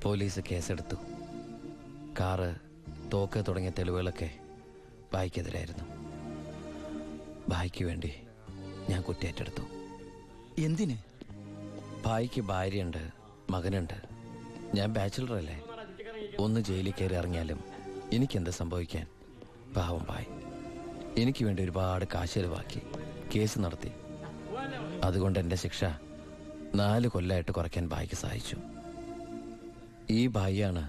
Police കേസെടുത്തു. Car, തോക്ക് തുടങ്ങിയ തെളിവുകളൊക്കെ ഭായിക്കെതിരായിരുന്നു. ഭായിക്ക് വേണ്ടി ഞാൻ കുറ്റേറ്റെടുത്തു. എന്തിന്? ഭായിക്ക് ഭാര്യയുണ്ട്, മകനുണ്ട്. ഞാൻ ബാച്ചിലറല്ലേ. ഒന്ന് ജയിലിൽ കയറി ഇറങ്ങിയാലും എനിക്കെന്ത് സംഭവിക്കാൻ? പാവം ഭായ് എനിക്ക് വേണ്ടി ഒരുപാട് കാശ് ചെലവാക്കി കേസ് നടത്തി. അതുകൊണ്ട് എൻ്റെ ശിക്ഷ 4 കൊല്ലമായിട്ട് കുറയ്ക്കാൻ ഭായിക്ക് സഹായിച്ചു. ഈ ഭായിയാണ്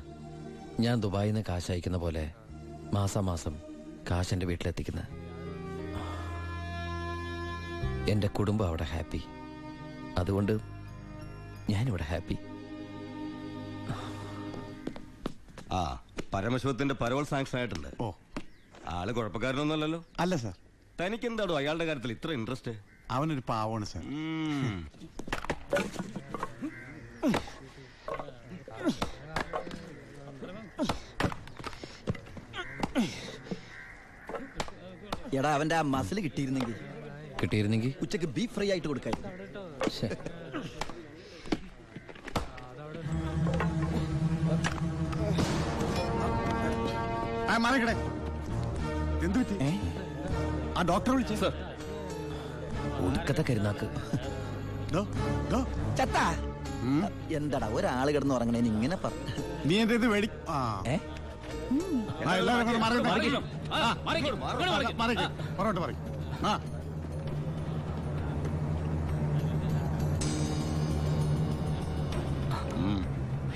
ഞാൻ ദുബായിൽ നിന്ന് കാശ് അയക്കുന്ന പോലെ മാസാമാസം കാശ് എൻ്റെ വീട്ടിലെത്തിക്കുന്നത്. എൻ്റെ കുടുംബം അവിടെ ഹാപ്പി. അതുകൊണ്ട് ഞാനിവിടെ ഹാപ്പി. ആ, പരമശിവത്തിന്റെ പരോൾ സാങ്ഷൻ ആയിട്ടുണ്ട്. ഓ, ആള് കുഴപ്പക്കാരനൊന്നുമല്ലല്ലോ. അല്ല സാർ. തനിക്ക് എന്താണോ അയാളുടെ കാര്യത്തിൽ ഇത്ര ഇൻട്രസ്റ്റ്? അവനൊരു പാവമാണ് സാർ. എടാ, അവന്റെ ആ മസിൽ കിട്ടിയിരുന്നെങ്കിൽ ഉച്ചക്ക് ബീഫ് ഫ്രൈ ആയിട്ട് കൊടുക്കായിരുന്നു. എന്ത് പറ്റി? ആ ഡോക്ടറെ വിളിച്ചു സാർ. ഒടുക്കത്തെ കരുനാക്ക്. എന്താടാ ഒരാള് കിടന്ന് ഉറങ്ങണേന് ഇങ്ങനെ നീ എന്തേത് വേടി?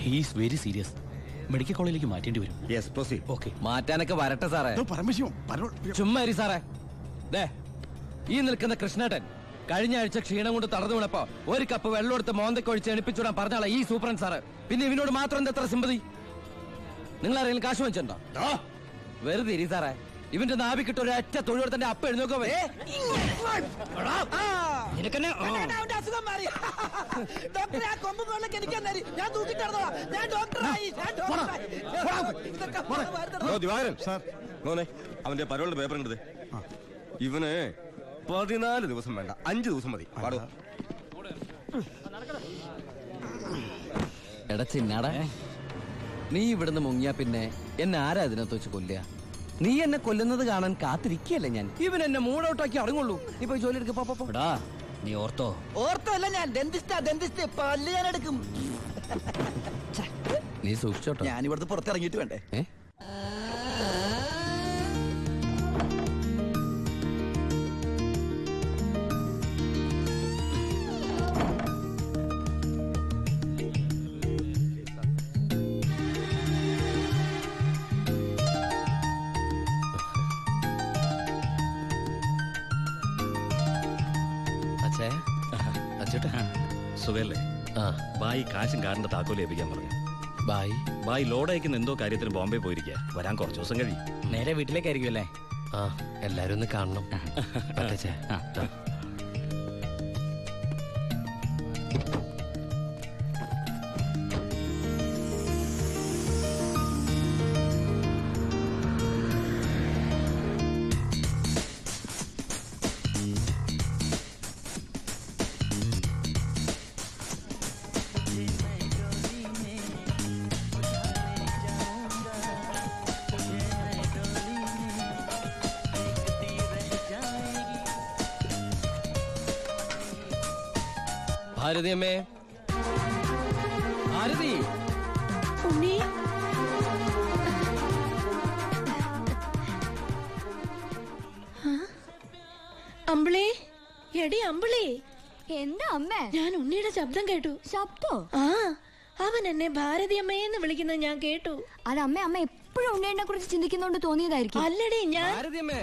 He's very serious. മെഡിക്കൽ കോളേജിലേക്ക് മാറ്റേണ്ടി വരും. Yes, proceed. ഓക്കെ, മാറ്റാനൊക്കെ വരട്ടെ സാറേ. ചുമ്മാ സാറേ. ഈ നിൽക്കുന്ന കൃഷ്ണേട്ടൻ കഴിഞ്ഞ ആഴ്ച ക്ഷീണം കൊണ്ട് തളർന്നു വീണപ്പോ 1 കപ്പ് വെള്ളം എടുത്ത് മോന്തക്കൊഴിച്ച് എണിപ്പിച്ചുവിടാൻ പറഞ്ഞാളാ ഈ സൂപ്രണ്ട് സാറ്. പിന്നെ ഇവനോട് മാത്രം എന്താ എത്ര സിമ്പതി? നിങ്ങൾ ആരെങ്കിലും കാശ് വെച്ചിട്ടുണ്ടോ? വെറുതെ ഇരി സാറേ. ഇവന്റെ നാവിക്കിട്ട് ഒരു ഒറ്റ തൊഴിലെടുത്തന്റെ അപ്പ എഴുന്നോക്കോ. അവന്റെ പരോളിന്റെ പേപ്പർ കണ്ടത്. ഇവന് 14 ദിവസം വേണ്ട, 5 ദിവസം മതി. പാടോ. എടാ ചിന്നാടാ, നീ ഇവിടുന്ന് മുങ്ങിയാ പിന്നെ എന്നെ ആരാ അതിനകത്ത് വെച്ച് കൊല്ലുക? നീ എന്നെ കൊല്ലുന്നത് കാണാൻ കാത്തിരിക്കല്ലേ ഞാൻ. ഇവൻ എന്നെ മൂടൗട്ടാക്കി അടങ്ങുള്ളൂ. നീ പോയി ജോലി എടുക്കടാ. നീ ഓർത്തോ അല്ല, ഞാൻ ഡെന്റിസ്റ്റ് പല്ല് ഞാൻ എടുക്കും. നീ സൂക്ഷിച്ചോട്ടോ. ഞാൻ ഇവിടുത്തെ പുറത്തിറങ്ങിയിട്ട് വേണ്ടേ? സുഖല്ലേ? ബായി കാശും കാറിന്റെ താക്കോല് ഏൽപ്പിക്കാൻ പറഞ്ഞു. ബായി ലോഡ് അയക്കുന്ന എന്തോ കാര്യത്തിന് ബോംബെ പോയിരിക്കുക. വരാൻ കുറച്ച് ദിവസം കഴിയും. നേരെ വീട്ടിലേക്കായിരിക്കും അല്ലേ? എല്ലാരും ഒന്ന് കാണണം. ഭാരതി അമ്മേ, ഭാരതി. അമ്പിളി, എടി അമ്പിളി. എന്താ അമ്മേ? ഞാൻ ഉണ്ണിയുടെ ശബ്ദം കേട്ടു. ശബ്ദോ? അവൻ എന്നെ ഭാരതി അമ്മയെന്ന് വിളിക്കുന്നത് ഞാൻ കേട്ടു. അത് അമ്മ എപ്പോഴും ഉണ്ണിയെ കുറിച്ച് ചിന്തിക്കുന്നോണ്ട് തോന്നിയതായിരിക്കും. അല്ലടി, ഞാൻ ഭാരതി അമ്മേ.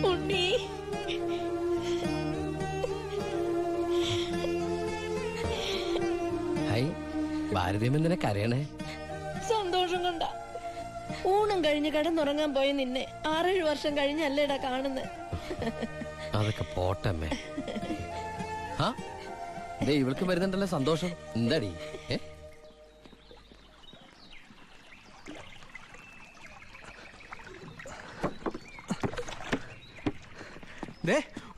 ഉണ്ണി, ഭാരതീയം എന്തിനാ കരയണേ? സന്തോഷം കൊണ്ട. ഊണം കഴിഞ്ഞ് കിടന്നുറങ്ങാൻ പോയി നിന്നെ 6-7 വർഷം കഴിഞ്ഞല്ലേടാ കാണുന്നത്. അതൊക്കെ പോട്ടമ്മേ. ഇവൾക്ക് വരുന്നുണ്ടല്ലോ സന്തോഷം. എന്താടി?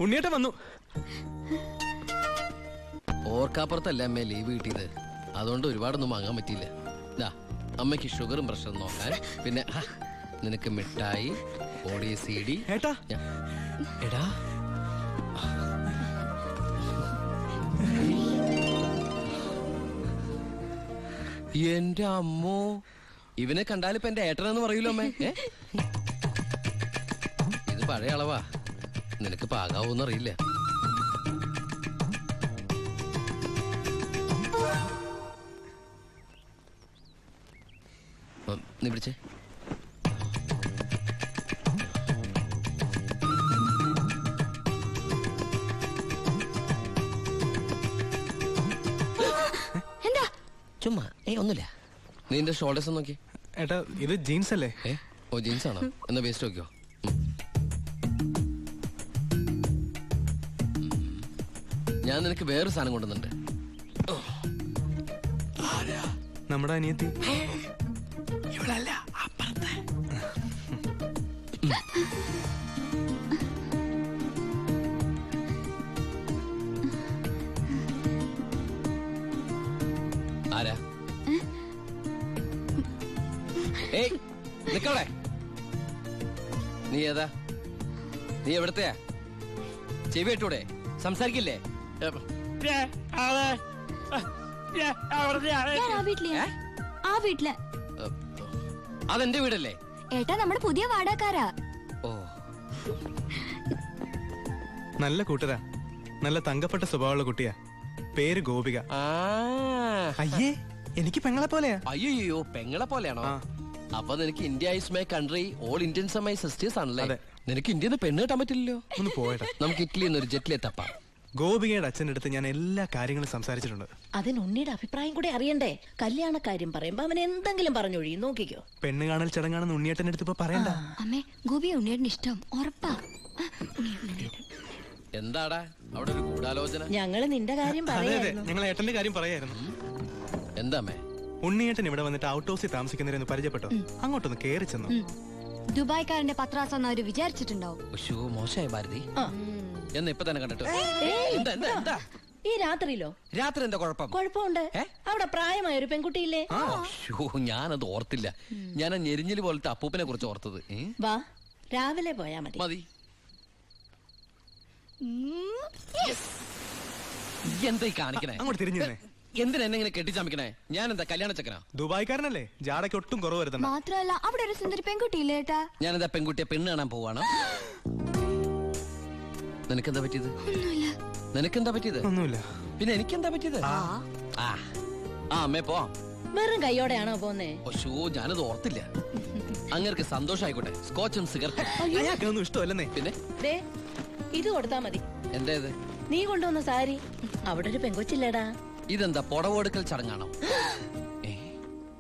ഉണ്ണിയേട്ടൻ വന്നു. ഓർക്കാപ്പുറത്തല്ല അമ്മ ലീവ് കിട്ടിയത്, അതുകൊണ്ട് ഒരുപാടൊന്നും വാങ്ങാൻ പറ്റിയില്ല. അമ്മയ്ക്ക് ഷുഗറും പ്രഷറും നോക്കാൻ, പിന്നെ നിനക്ക് മിഠായി, ഓടി CD. ഏട്ടാ എടാ എന്റെ അമ്മോ, ഇവനെ കണ്ടാലിപ്പോ എന്റെ ഏട്ടനെന്ന് പറയൂലോ അമ്മേ. ഇത് പഴയ അളവാ, നിനക്ക് പാകാവൂന്നറിയില്ല. നീ പിടിച്ചേ. ചുമ്മാ ഒന്നുമില്ല. നീ എന്റെ ഷോൾഡേഴ്സ് നോക്കി. ഏട്ടാ ഇത് ജീൻസ് അല്ലേ? ഓ ജീൻസ് ആണോ? എന്നാ വേസ്റ്റ് നോക്കിയോ. ഞാൻ നിനക്ക് വേറൊരു സാധനം കൊണ്ടുവന്നുണ്ട്. നമ്മുടെ അനിയത്തി. ഇവളല്ല, അപ്പുറത്തെ. ആരാ? ഏയ് നിക്കവിടെ. നീ ഏതാ? നീ എവിടത്തെയാ? ചെവി ഇട്ടൂടെ? സംസാരിക്കില്ലേ? അതെന്റെ വീടല്ലേ? ഏട്ടാ നമ്മുടെ പുതിയ വാടകക്കാരാ. ഓ, നല്ല കൂട്ടരാ, നല്ല തങ്കപ്പെട്ട സ്വഭാവമുള്ള കുട്ടിയാ. പേര് ഗോപിക. അയ്യേ, എനിക്ക് പെങ്ങളെ പോലെയാ. അയ്യോ, പെങ്ങളെ പോലെയാണോ? അപ്പൊ നിനക്ക് India is my country, all Indians are my sisters ആണല്ലേ? നിനക്ക് ഇന്ത്യന്ന് പെണ്ണ് കിട്ടാൻ പറ്റില്ലല്ലോ. ഒന്ന് പോയടാ. നമുക്ക് ഇറ്റലിയിൽ നിന്ന് ഒരു ജെറ്റിലെ തപ്പാം. ഗോപികയുടെ അച്ഛൻ്റെ അടുത്ത് ഞാൻ എല്ലാ കാര്യങ്ങളും സംസാരിച്ചിട്ടുണ്ട്. അതിന് ഉണ്ണിയുടെ അഭിപ്രായം കൂടെ അറിയണ്ടേ? കല്യാണ കാര്യം പറയുമ്പോ അവൻ എന്തെങ്കിലും പറഞ്ഞൊഴിയും, നോക്കിക്കോ. പെണ്ണ് കാണൽ ചടങ്ങാണെന്ന് ഉണ്ണിയേട്ടൻ്റെ അടുത്ത് ഇപ്പൊ പറയണ്ട. അമ്മേ, ഗോപിയെ ഉണ്ണിയേട്ടന് ഇഷ്ടം ഉറപ്പാ. എന്താടാ അവിടെ ഒരു ഗൂഢാലോചന? ഞങ്ങള് നിന്റെ കാര്യം അതെ അതെ, പറയായിരുന്നു. ഞങ്ങൾ ഏട്ടന്റെ കാര്യം പറയായിരുന്നു. എന്താമേ? ഉണ്ണിയേട്ടൻ ഇവിടെ വന്നിട്ട് ഔട്ട് ഹൗസിൽ താമസിക്കുന്നവരെന്ന് പരിചയപ്പെട്ടോ, അങ്ങോട്ടൊന്ന് കേറി ചെന്നു. ദുബായ്ക്കാരന്റെ പത്രാസെന്ന് അവര് വിചാരിച്ചിട്ടുണ്ടാവും. മോശമായ ഭാരതി. എന്നാ ഇപ്പൊ തന്നെ കണ്ടിട്ട്. എന്താ എന്താ എന്താ? ഈ രാത്രിയിലോ? രാത്രി എന്താ കുഴപ്പം? കുഴപ്പമുണ്ട്. അവിടെ പ്രായമായ ഒരു പെൺകുട്ടിയില്ലേ? ഞാനത് ഓർത്തില്ല. ഞാൻ ആ ഞെരിഞ്ഞില് പോലത്തെ അപ്പൂപ്പനെ കുറിച്ച് ഓർത്തത്. വാ, രാവിലെ പോയാ മതി. മതി. എന്താ കാണിക്കണേ? അങ്ങോട്ട് തിരിഞ്ഞു തന്നെ. എന്തിനാ എന്നെ ഇങ്ങനെ കെട്ടിച്ചമിക്കണേ? ഞാൻ എന്താ കല്യാണ ചക്കനാ? ദുബായ്ക്കാരനല്ലേ, ജാടയ്ക്ക് ഒട്ടും കുറവ് വരുത്തണ്ട. മാത്രമല്ല അവിടെ ഒരു സുന്ദരി പെൺകുട്ടിയില്ലേ ഏട്ടാ? ഞാനെന്താ പെൺകുട്ടിയെ പെണ്ണ് കാണാൻ പോവാണോ? നിനക്കെന്താ പറ്റിയത്? നിനക്കെന്താ പറ്റിയത്? ഒന്നുമില്ല. പിന്നെ എനിക്കെന്താ പറ്റിയത്? അമ്മേ പോവാം. വെറും കൈയോടെയാണോ പോന്നേ? ഞാനത് ഓർത്തില്ല. അങ്ങർക്ക് സന്തോഷായിക്കോട്ടെ. സ്കോച്ചും സിഗരറ്റും അയാൾക്കൊന്നും ഇഷ്ടമല്ലെന്നേ. പിന്നെ ദേ, ഇത് കൊടുത്താ മതി. എന്തേത്? നീ കൊണ്ടുവന്ന സാരി. അവിടെ ഒരു പെങ്കൊച്ചില്ലേടാ. ഇതെന്താ പുടവെടുക്കൽ ചടങ്ങാണോ?